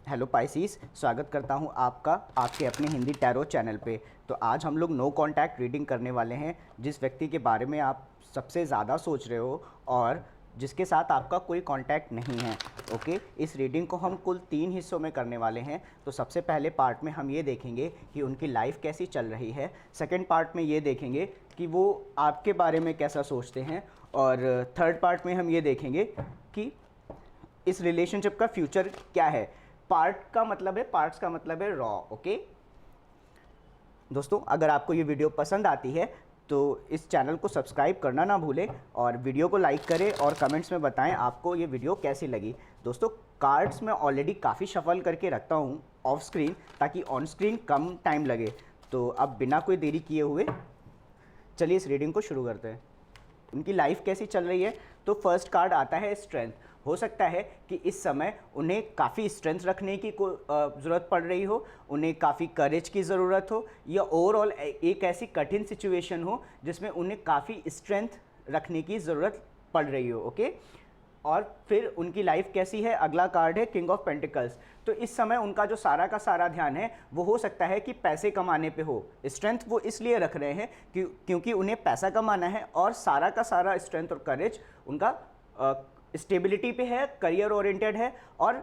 Hello पाइसीस, स्वागत करता हूं आपका आपके अपने हिंदी टैरो चैनल पे। तो आज हम लोग नो कांटेक्ट रीडिंग करने वाले हैं। जिस व्यक्ति के बारे में आप सबसे ज़्यादा सोच रहे हो और जिसके साथ आपका कोई कांटेक्ट नहीं है। ओके, इस रीडिंग को हम कुल 3 हिस्सों में करने वाले हैं। तो सबसे पहले पार्ट में हम ये देखेंगे कि उनकी लाइफ कैसी चल रही है। सेकंड पार्ट में ये देखेंगे कि वो आपके बारे में कैसा सोचते हैं। और थर्ड पार्ट में हम ये देखेंगे कि इस रिलेशनशिप का फ्यूचर क्या है। पार्ट्स का मतलब है रॉ। ओके दोस्तों, अगर आपको ये वीडियो पसंद आती है तो इस चैनल को सब्सक्राइब करना ना भूलें और वीडियो को लाइक करें और कमेंट्स में बताएं आपको ये वीडियो कैसी लगी। दोस्तों, कार्ड्स मैं ऑलरेडी काफ़ी शफल करके रखता हूँ ऑफ स्क्रीन, ताकि ऑन स्क्रीन कम टाइम लगे। तो अब बिना कोई देरी किए हुए चलिए इस रीडिंग को शुरू करते हैं। उनकी लाइफ कैसी चल रही है। तो फर्स्ट कार्ड आता है स्ट्रेंथ। हो सकता है कि इस समय उन्हें काफ़ी स्ट्रेंथ रखने की ज़रूरत पड़ रही हो, उन्हें काफ़ी करेज की ज़रूरत हो, या ओवरऑल एक ऐसी कठिन सिचुएशन हो जिसमें उन्हें काफ़ी स्ट्रेंथ रखने की ज़रूरत पड़ रही हो। ओके, और फिर उनकी लाइफ कैसी है। अगला कार्ड है किंग ऑफ पेंटिकल्स। तो इस समय उनका जो सारा का सारा ध्यान है वो हो सकता है कि पैसे कमाने पे हो। स्ट्रेंथ वो इसलिए रख रहे हैं क्योंकि उन्हें पैसा कमाना है और सारा का सारा स्ट्रेंथ और करेज उनका स्टेबिलिटी पे है, करियर ओरिएंटेड है। और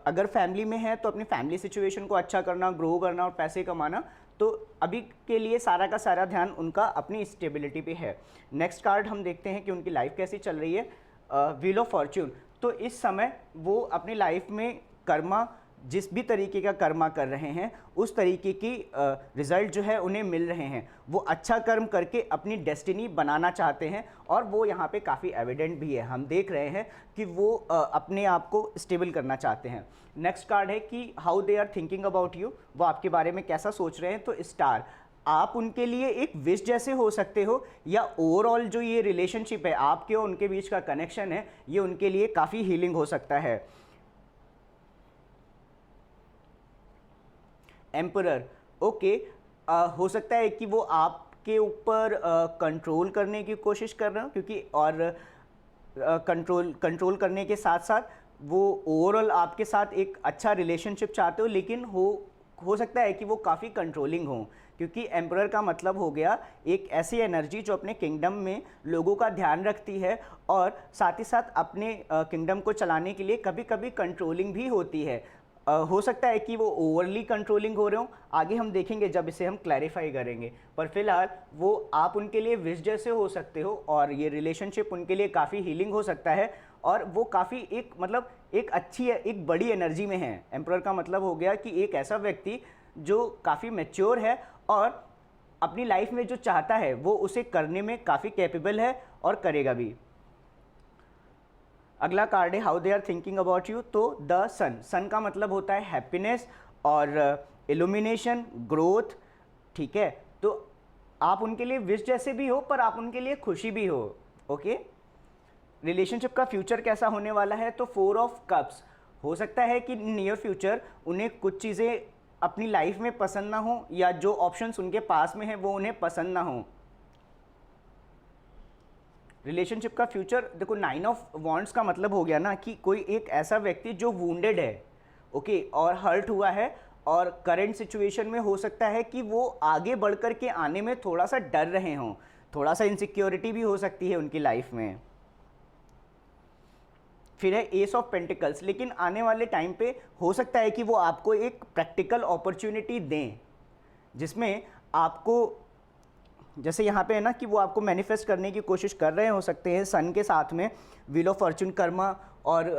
अगर फैमिली में है तो अपनी फैमिली सिचुएशन को अच्छा करना, ग्रो करना और पैसे कमाना। तो अभी के लिए सारा का सारा ध्यान उनका अपनी स्टेबिलिटी पे है। नेक्स्ट कार्ड हम देखते हैं कि उनकी लाइफ कैसी चल रही है। Wheel of Fortune. तो इस समय वो अपनी लाइफ में कर्मा, जिस भी तरीके का कर्मा कर रहे हैं उस तरीके की रिज़ल्ट जो है उन्हें मिल रहे हैं। वो अच्छा कर्म करके अपनी डेस्टिनी बनाना चाहते हैं और वो यहाँ पे काफ़ी एविडेंट भी है। हम देख रहे हैं कि वो अपने आप को स्टेबल करना चाहते हैं। नेक्स्ट कार्ड है कि how they are thinking about you. वो आपके बारे में कैसा सोच रहे हैं। तो स्टार, आप उनके लिए एक विश जैसे हो सकते हो, या ओवरऑल जो ये रिलेशनशिप है आपके और उनके बीच का कनेक्शन है ये उनके लिए काफ़ी हीलिंग हो सकता है। एम्परर। ओके, हो सकता है कि वो आपके ऊपर कंट्रोल करने की कोशिश कर रहे हो, क्योंकि और कंट्रोल करने के साथ साथ वो ओवरऑल आपके साथ एक अच्छा रिलेशनशिप चाहते हो, लेकिन हो सकता है कि वो काफ़ी कंट्रोलिंग हो, क्योंकि एम्परर का मतलब हो गया एक ऐसी एनर्जी जो अपने किंगडम में लोगों का ध्यान रखती है और साथ ही साथ अपने किंगडम को चलाने के लिए कभी कभी कंट्रोलिंग भी होती है। हो सकता है कि वो ओवरली कंट्रोलिंग हो रहे हो, आगे हम देखेंगे जब इसे हम क्लैरिफाई करेंगे। पर फिलहाल वो आप उनके लिए विश जैसे हो सकते हो और ये रिलेशनशिप उनके लिए काफ़ी हीलिंग हो सकता है। और वो काफ़ी एक अच्छी एक बड़ी एनर्जी में है। एम्परर का मतलब हो गया कि एक ऐसा व्यक्ति जो काफ़ी मैच्योर है और अपनी लाइफ में जो चाहता है वो उसे करने में काफ़ी कैपेबल है और करेगा भी। अगला कार्ड है how they are thinking about you. तो द सन का मतलब होता है हैप्पीनेस और इल्यूमिनेशन, ग्रोथ। ठीक है, तो आप उनके लिए विश जैसे भी हो पर आप उनके लिए खुशी भी हो। ओके, रिलेशनशिप का फ्यूचर कैसा होने वाला है। तो 4 ऑफ कप्स। हो सकता है कि नियर फ्यूचर उन्हें कुछ चीज़ें अपनी लाइफ में पसंद ना हो, या जो ऑप्शंस उनके पास में है वो उन्हें पसंद ना हो। रिलेशनशिप का फ्यूचर देखो, 9 ऑफ वॉन्ड्स का मतलब हो गया ना कि कोई एक ऐसा व्यक्ति जो वुंडेड है, ओके, और हर्ट हुआ है और करंट सिचुएशन में हो सकता है कि वो आगे बढ़ कर के आने में थोड़ा सा डर रहे हों, थोड़ा सा इनसिक्योरिटी भी हो सकती है उनकी लाइफ में। फिर है एस ऑफ पेंटिकल्स। लेकिन आने वाले टाइम पे हो सकता है कि वो आपको एक प्रैक्टिकल अपॉर्चुनिटी दें जिसमें आपको, जैसे यहाँ पे है ना कि वो आपको मैनिफेस्ट करने की कोशिश कर रहे हो सकते हैं सन के साथ में। व्हील ऑफ फॉर्च्यून, कर्मा और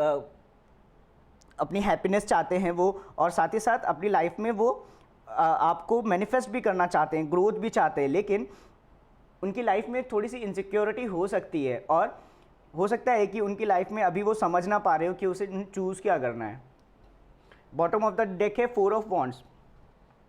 अपनी हैप्पीनेस चाहते हैं वो, और साथ ही साथ अपनी लाइफ में वो आपको मैनिफेस्ट भी करना चाहते हैं, ग्रोथ भी चाहते हैं। लेकिन उनकी लाइफ में थोड़ी सी इनसिक्योरिटी हो सकती है और हो सकता है कि उनकी लाइफ में अभी वो समझ ना पा रहे हो कि उसे चूज़ क्या करना है। बॉटम ऑफ द डेक है 4 ऑफ वॉन्ड्स।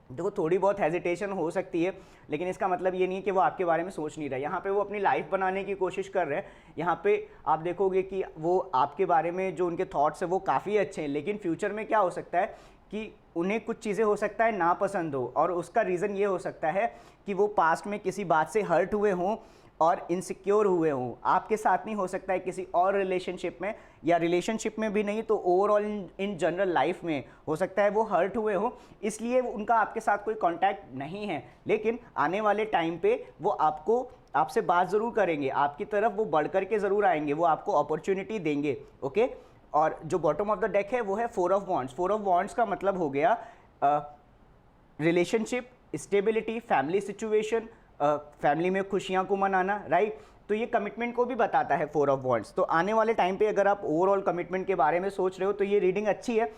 देखो, थोड़ी बहुत हेजिटेशन हो सकती है, लेकिन इसका मतलब ये नहीं है कि वो आपके बारे में सोच नहीं रहे। यहाँ पे वो अपनी लाइफ बनाने की कोशिश कर रहे हैं। यहाँ पे आप देखोगे कि वो आपके बारे में जो उनके थॉट्स है वो काफ़ी अच्छे हैं, लेकिन फ्यूचर में क्या हो सकता है कि उन्हें कुछ चीज़ें हो सकता है नापसंद हो, और उसका रीज़न ये हो सकता है कि वो पास्ट में किसी बात से हर्ट हुए हों और इनसिक्योर हुए हों, आपके साथ नहीं, हो सकता है किसी और रिलेशनशिप में, या रिलेशनशिप में भी नहीं तो ओवरऑल इन जनरल लाइफ में हो सकता है वो हर्ट हुए हो, इसलिए उनका आपके साथ कोई कांटेक्ट नहीं है। लेकिन आने वाले टाइम पे वो आपसे बात ज़रूर करेंगे, आपकी तरफ वो बढ़ करके ज़रूर आएंगे, वो आपको अपॉर्चुनिटी देंगे। ओके, और जो बॉटम ऑफ द डेक है वो है 4 ऑफ वॉन्ड्स। 4 ऑफ वॉन्ड्स का मतलब हो गया relationship, stability, family situation, family में खुशियां को मनाना, राइट। तो ये कमिटमेंट को भी बताता है 4 ऑफ वॉन्ड्स। तो आने वाले टाइम पे अगर आप ओवरऑल कमिटमेंट के बारे में सोच रहे हो तो ये रीडिंग अच्छी है,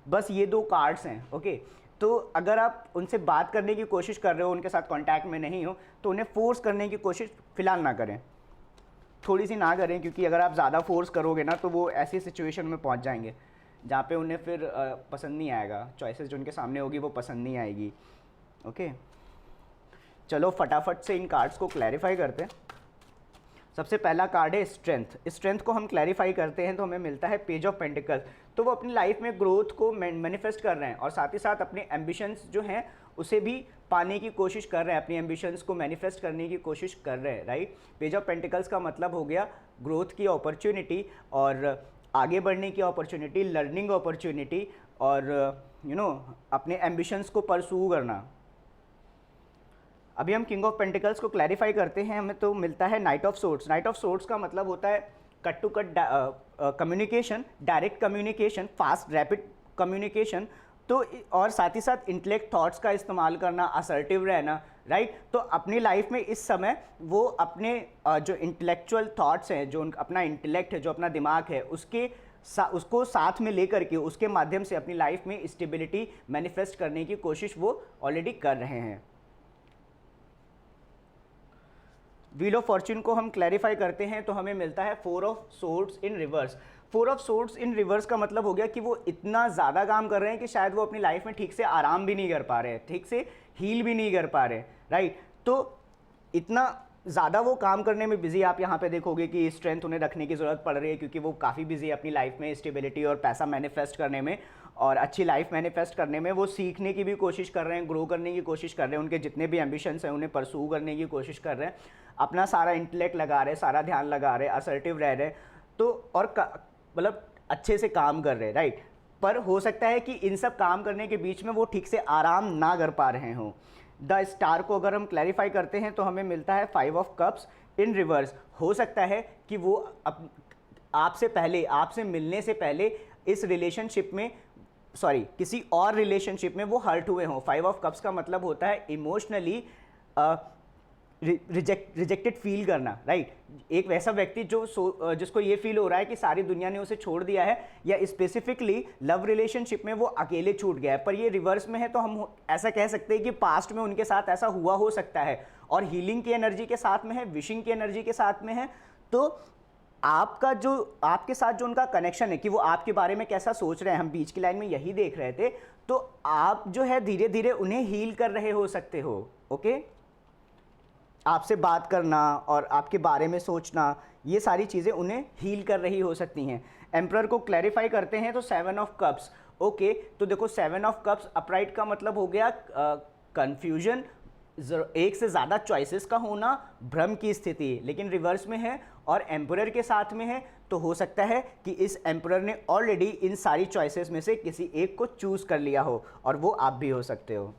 बस ये 2 कार्ड्स हैं। ओके, तो अगर आप उनसे बात करने की कोशिश कर रहे हो, उनके साथ कॉन्टैक्ट में नहीं हो, तो उन्हें फोर्स करने की कोशिश फिलहाल ना करें, थोड़ी सी ना करें, क्योंकि अगर आप ज़्यादा फोर्स करोगे ना तो वो ऐसी सिचुएशन में पहुंच जाएंगे जहाँ पे उन्हें फिर पसंद नहीं आएगा, चॉइसेस जो उनके सामने होगी वो पसंद नहीं आएगी। ओके, चलो फटाफट से इन कार्ड्स को क्लैरिफाई करते हैं। सबसे पहला कार्ड है स्ट्रेंथ। स्ट्रेंथ को हम क्लैरिफाई करते हैं तो हमें मिलता है पेज ऑफ पेंटिकल्स। तो वो अपनी लाइफ में ग्रोथ को मैनिफेस्ट कर रहे हैं और साथ ही साथ अपने एम्बिशंस जो हैं उसे भी पाने की कोशिश कर रहे हैं, अपनी एम्बिशंस को मैनिफेस्ट करने की कोशिश कर रहे हैं, राइट। पेज ऑफ पेंटिकल्स का मतलब हो गया ग्रोथ की अपॉर्चुनिटी और आगे बढ़ने की अपॉर्चुनिटी, लर्निंग अपॉर्चुनिटी और अपने एम्बिशंस को परसू करना। अभी हम किंग ऑफ पेंटिकल्स को क्लैरिफाई करते हैं, हमें तो मिलता है knight of swords. Knight of swords का मतलब होता है cut to cut communication, direct communication, fast rapid communication, तो और साथ ही साथ इंटेलेक्ट थॉट्स का इस्तेमाल करना, असर्टिव रहना, राइट। तो अपनी लाइफ में इस समय वो अपने जो इंटेलेक्चुअल थॉट्स हैं, जो अपना इंटेलेक्ट है, जो अपना दिमाग है, उसको साथ में लेकर के उसके माध्यम से अपनी लाइफ में स्टेबिलिटी मैनिफेस्ट करने की कोशिश वो ऑलरेडी कर रहे हैं। व्हील ऑफ फॉर्च्यून को हम क्लैरिफाई करते हैं तो हमें मिलता है 4 of swords in reverse. 4 of swords in reverse का मतलब हो गया कि वो इतना ज़्यादा काम कर रहे हैं कि शायद वो अपनी लाइफ में ठीक से आराम भी नहीं कर पा रहे हैं, ठीक से हील भी नहीं कर पा रहे, राइट। तो इतना ज़्यादा वो काम करने में बिजी, आप यहाँ पे देखोगे कि स्ट्रेंथ उन्हें रखने की ज़रूरत पड़ रही है क्योंकि वो काफ़ी बिजी है अपनी लाइफ में स्टेबिलिटी और पैसा मैनिफेस्ट करने में और अच्छी लाइफ मैनिफेस्ट करने में। वो सीखने की भी कोशिश कर रहे हैं, ग्रो करने की कोशिश कर रहे हैं, उनके जितने भी एम्बिशंस हैं उन्हें परसू करने की कोशिश कर रहे हैं, अपना सारा इंटेलेक्ट लगा रहे हैं, सारा ध्यान लगा रहे हैं, असर्टिव रह रहे हैं, तो और मतलब अच्छे से काम कर रहे हैं, राइट। पर हो सकता है कि इन सब काम करने के बीच में वो ठीक से आराम ना कर पा रहे हों। द स्टार को अगर हम क्लैरिफाई करते हैं तो हमें मिलता है 5 ऑफ कप्स इन रिवर्स। हो सकता है कि वो आपसे मिलने से पहले इस रिलेशनशिप में, किसी और रिलेशनशिप में वो हर्ट हुए हों। 5 ऑफ कप्स का मतलब होता है इमोशनली रिजेक्टेड फील करना, राइट। एक वैसा व्यक्ति जिसको ये फील हो रहा है कि सारी दुनिया ने उसे छोड़ दिया है, या स्पेसिफिकली लव रिलेशनशिप में वो अकेले छूट गया है, पर ये रिवर्स में है तो हम ऐसा कह सकते हैं कि पास्ट में उनके साथ ऐसा हुआ हो सकता है और हीलिंग की एनर्जी के साथ में है, विशिंग की एनर्जी के साथ में है। तो आपके साथ जो उनका कनेक्शन है कि वो आपके बारे में कैसा सोच रहे हैं, हम बीच की लाइन में यही देख रहे थे, तो आप जो है धीरे धीरे उन्हें हील कर रहे हो सकते हो। ओके, आपसे बात करना और आपके बारे में सोचना, ये सारी चीज़ें उन्हें हील कर रही हो सकती हैं। एम्परर को क्लैरिफाई करते हैं तो 7 ऑफ कप्स। ओके, तो देखो 7 ऑफ कप्स अपराइट का मतलब हो गया कंफ्यूजन, एक से ज़्यादा चॉइसेस का होना, भ्रम की स्थिति, लेकिन रिवर्स में है और एम्परर के साथ में है, तो हो सकता है कि इस एम्परर ने ऑलरेडी इन सारी चॉइसेस में से किसी एक को चूज़ कर लिया हो और वो आप भी हो सकते हो।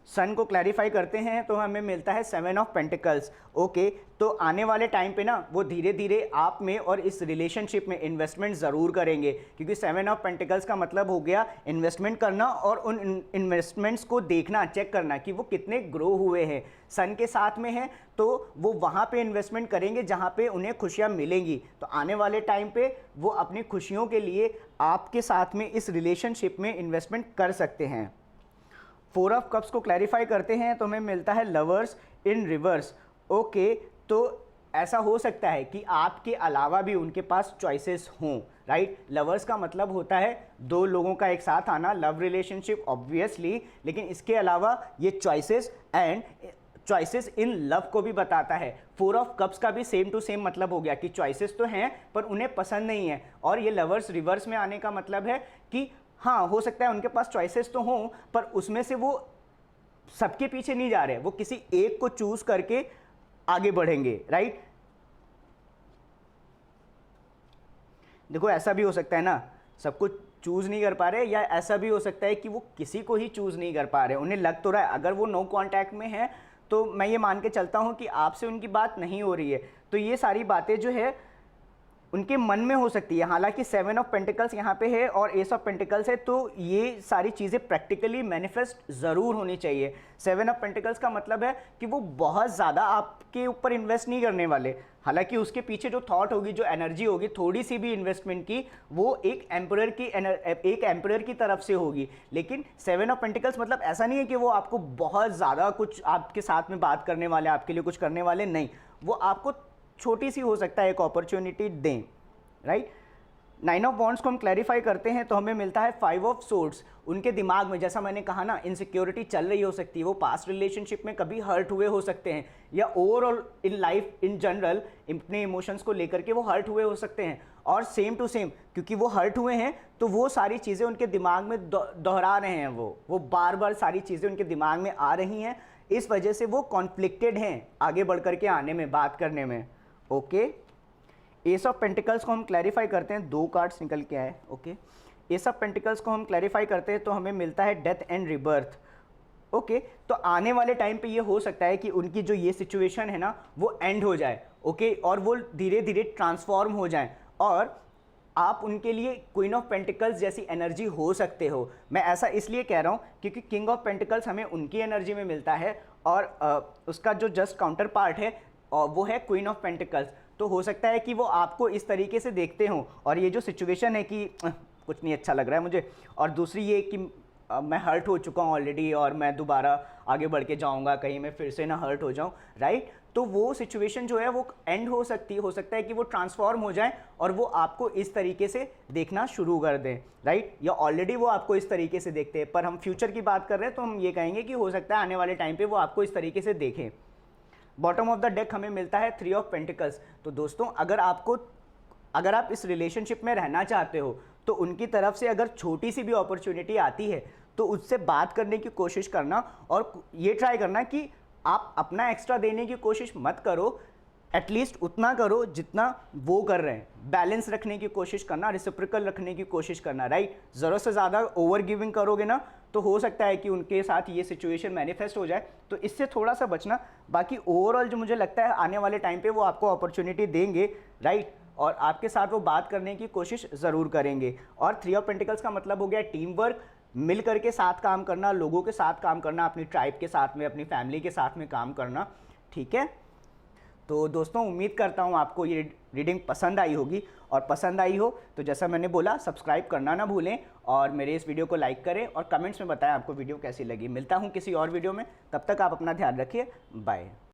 सन को क्लैरिफाई करते हैं तो हमें मिलता है 7 ऑफ पेंटिकल्स। ओके, तो आने वाले टाइम पे ना वो धीरे धीरे आप में और इस रिलेशनशिप में इन्वेस्टमेंट ज़रूर करेंगे, क्योंकि 7 ऑफ पेंटिकल्स का मतलब हो गया इन्वेस्टमेंट करना और उन इन्वेस्टमेंट्स को देखना, चेक करना कि वो कितने ग्रो हुए हैं। सन के साथ में है तो वो वहाँ पे इन्वेस्टमेंट करेंगे जहाँ पे उन्हें खुशियाँ मिलेंगी। तो आने वाले टाइम पे वो अपनी खुशियों के लिए आपके साथ में इस रिलेशनशिप में इन्वेस्टमेंट कर सकते हैं। 4 ऑफ कप्स को क्लैरिफाई करते हैं तो हमें मिलता है लवर्स इन रिवर्स। ओके, तो ऐसा हो सकता है कि आपके अलावा भी उनके पास चॉइसेस हों, राइट। लवर्स का मतलब होता है 2 लोगों का एक साथ आना, लव रिलेशनशिप ऑब्वियसली, लेकिन इसके अलावा ये चॉइसेस इन लव को भी बताता है। 4 ऑफ कप्स का भी सेम टू सेम मतलब हो गया कि चॉइसेस तो हैं पर उन्हें पसंद नहीं है, और ये लवर्स रिवर्स में आने का मतलब है कि हाँ, हो सकता है उनके पास चॉइसेस तो हों पर उसमें से वो सबके पीछे नहीं जा रहे, वो किसी एक को चूज करके आगे बढ़ेंगे, राइट। देखो ऐसा भी हो सकता है ना, सबको चूज नहीं कर पा रहे, या ऐसा भी हो सकता है कि वो किसी को ही चूज नहीं कर पा रहे, उन्हें लग तो रहा है, अगर वो नो कांटेक्ट में है तो मैं ये मान के चलता हूँ कि आपसे उनकी बात नहीं हो रही है। तो ये सारी बातें जो है उनके मन में हो सकती है। हालांकि 7 ऑफ पेंटिकल्स यहाँ पे है और एस ऑफ पेंटिकल्स है, तो ये सारी चीज़ें प्रैक्टिकली मैनिफेस्ट ज़रूर होनी चाहिए। 7 ऑफ पेंटिकल्स का मतलब है कि वो बहुत ज़्यादा आपके ऊपर इन्वेस्ट नहीं करने वाले, हालांकि उसके पीछे जो थॉट होगी, जो एनर्जी होगी, थोड़ी सी भी इन्वेस्टमेंट की, वो एक एम्परर की तरफ से होगी। लेकिन 7 ऑफ पेंटिकल्स मतलब ऐसा नहीं है कि वो आपको बहुत ज़्यादा कुछ आपके साथ में बात करने वाले, आपके लिए कुछ करने वाले, नहीं, वो आपको छोटी सी हो सकता है एक अपॉर्चुनिटी दें, राइट। 9 ऑफ वॉन्ड्स को हम क्लैरिफाई करते हैं तो हमें मिलता है 5 ऑफ सोर्ड्स। उनके दिमाग में, जैसा मैंने कहा ना, इनसिक्योरिटी चल रही हो सकती है, वो पास्ट रिलेशनशिप में कभी हर्ट हुए हो सकते हैं, या overall in life in general अपने इमोशंस को लेकर के वो हर्ट हुए हो सकते हैं। और सेम टू सेम, क्योंकि वो हर्ट हुए हैं तो वो सारी चीज़ें उनके दिमाग में दोहरा रहे हैं, वो बार बार सारी चीज़ें उनके दिमाग में आ रही हैं, इस वजह से वो कॉन्फ्लिक्टेड हैं आगे बढ़ करके आने में, बात करने में। ओके, एस ऑफ पेंटिकल्स को हम क्लैरिफाई करते हैं, 2 कार्ड्स निकल के आए। ओके, एस ऑफ पेंटिकल्स को हम क्लैरिफाई करते हैं तो हमें मिलता है डेथ एंड रिबर्थ। ओके, तो आने वाले टाइम पे ये हो सकता है कि उनकी जो ये सिचुएशन है ना, वो एंड हो जाए। ओके, और वो धीरे धीरे ट्रांसफॉर्म हो जाए, और आप उनके लिए क्वीन ऑफ पेंटिकल्स जैसी एनर्जी हो सकते हो। मैं ऐसा इसलिए कह रहा हूँ क्योंकि किंग ऑफ पेंटिकल्स हमें उनकी एनर्जी में मिलता है, और उसका जो जस्ट काउंटर पार्ट है वो है क्वीन ऑफ पेंटिकल्स। तो हो सकता है कि वो आपको इस तरीके से देखते हों, और ये जो सिचुएशन है कि कुछ नहीं अच्छा लग रहा है मुझे, और दूसरी ये कि मैं हर्ट हो चुका हूँ ऑलरेडी और मैं दोबारा आगे बढ़ के जाऊँगा, कहीं मैं फिर से ना हर्ट हो जाऊँ, राइट। तो वो सिचुएशन जो है वो एंड हो सकता है कि वो ट्रांसफॉर्म हो जाए और वो आपको इस तरीके से देखना शुरू कर दें, राइट। या ऑलरेडी वो आपको इस तरीके से देखते हैं, पर हम फ्यूचर की बात कर रहे हैं तो हम ये कहेंगे कि हो सकता है आने वाले टाइम पे वो आपको इस तरीके से देखें। बॉटम ऑफ द डेक हमें मिलता है 3 ऑफ पेंटिकल्स। तो दोस्तों, अगर आप इस रिलेशनशिप में रहना चाहते हो तो उनकी तरफ से अगर छोटी सी भी अपॉर्चुनिटी आती है तो उससे बात करने की कोशिश करना, और ये ट्राई करना कि आप अपना एक्स्ट्रा देने की कोशिश मत करो, एटलीस्ट उतना करो जितना वो कर रहे हैं। बैलेंस रखने की कोशिश करना, रेसिप्रोकल रखने की कोशिश करना, राइट। ज़रूरत से ज़्यादा ओवर गिविंग करोगे ना तो हो सकता है कि उनके साथ ये सिचुएशन मैनिफेस्ट हो जाए, तो इससे थोड़ा सा बचना। बाकी ओवरऑल जो मुझे लगता है आने वाले टाइम पे वो आपको अपॉर्चुनिटी देंगे, राइट, और आपके साथ वो बात करने की कोशिश ज़रूर करेंगे। और 3 ऑफ पेंटिकल्स का मतलब हो गया टीम वर्क, मिल करके साथ काम करना, लोगों के साथ काम करना, अपनी ट्राइब के साथ में, अपनी फैमिली के साथ में काम करना, ठीक है। तो दोस्तों, उम्मीद करता हूँ आपको ये रीडिंग पसंद आई होगी, और पसंद आई हो तो जैसा मैंने बोला, सब्सक्राइब करना ना भूलें, और मेरे इस वीडियो को लाइक करें और कमेंट्स में बताएं आपको वीडियो कैसी लगी। मिलता हूँ किसी और वीडियो में, तब तक आप अपना ध्यान रखिए, बाय।